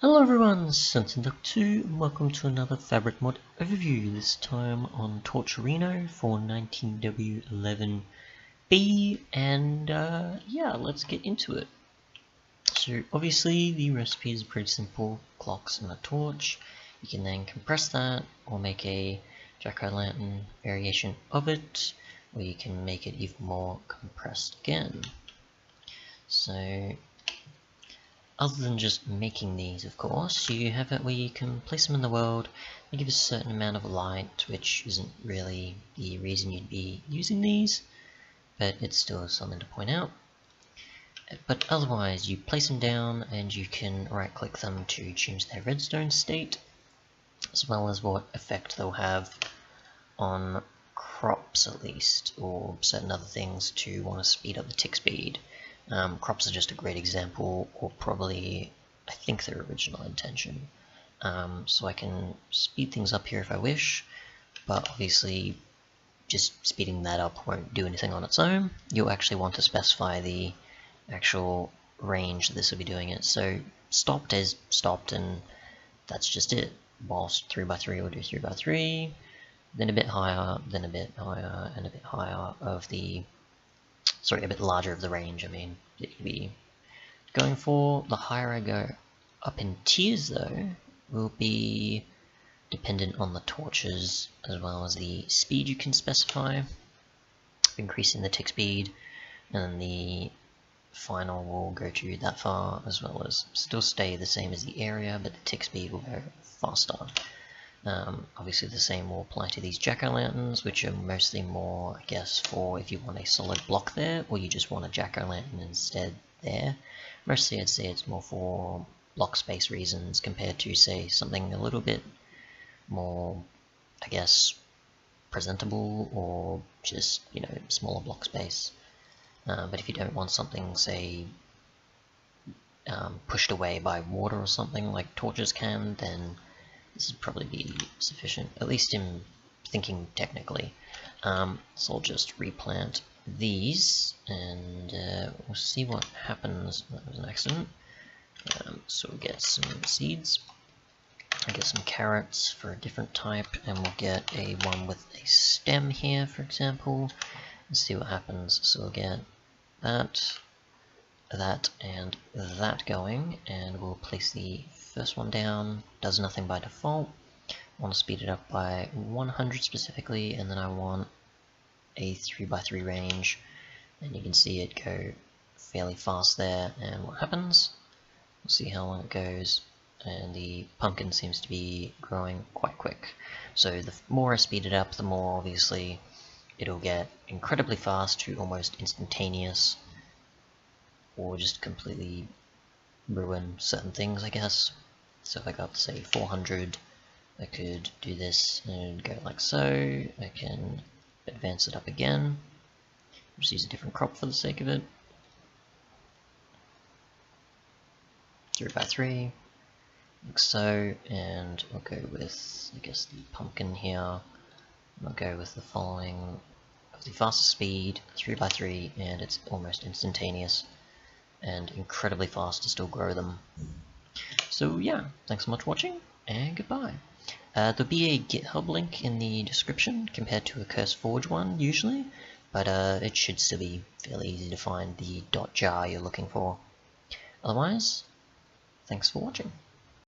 Hello everyone, Sentinel2 and welcome to another fabric mod overview, this time on Torcherino for 19W11B, and yeah, let's get into it. So obviously the recipe is pretty simple: clocks and a torch. You can then compress that or make a jack-o'-lantern variation of it, or you can make it even more compressed again. So other than just making these, of course, you have it where you can place them in the world. They give a certain amount of light, which isn't really the reason you'd be using these, but it's still something to point out. But otherwise, you place them down and you can right-click them to change their redstone state, as well as what effect they'll have on crops at least, or certain other things to want to speed up the tick speed. Crops are just a great example, or probably, I think, their original intention. So I can speed things up here if I wish, but obviously just speeding that up won't do anything on its own. You'll actually want to specify the actual range this will be doing it. So stopped is stopped, and that's just it. Whilst 3x3 will do 3x3, then a bit higher, then a bit higher, and a bit higher of the a bit larger of the range, I mean, it will be going for. The higher I go up in tiers, though, will be dependent on the torches, as well as the speed you can specify, increasing the tick speed, and then the final will go to that far, as well as still stay the same as the area, but the tick speed will go faster. Obviously the same will apply to these jack-o'-lanterns, which are mostly more, I guess, for if you want a solid block there, or you just want a jack-o'-lantern instead there. Mostly I'd say it's more for block space reasons compared to, say, something a little bit more, I guess, presentable, or just, you know, smaller block space. But if you don't want something, say, pushed away by water or something like torches can, then this would probably be sufficient, at least in thinking technically. So I'll just replant these, and we'll see what happens. That was an accident. So we'll get some seeds, I'll get some carrots for a different type, and we'll get a one with a stem here, for example, and see what happens. So we'll get that, and that going, and we'll place the first one down. Does nothing by default. I want to speed it up by 100 specifically, and then I want a 3x3 range, and you can see it go fairly fast there. And what happens? We'll see how long it goes, and the pumpkin seems to be growing quite quick. So the more I speed it up, the more obviously it'll get incredibly fast to almost instantaneous, or just completely ruin certain things, I guess. So if I got, say, 400, I could do this and go like so. I can advance it up again. Just use a different crop for the sake of it. 3x3, like so, and I'll go with, I guess, the pumpkin here. I'll go with the following of the fastest speed, 3x3, and it's almost instantaneous and incredibly fast to still grow them. So yeah, thanks so much for watching, and goodbye. There'll be a GitHub link in the description compared to a CurseForge one usually, but it should still be fairly easy to find the .jar you're looking for. Otherwise, thanks for watching.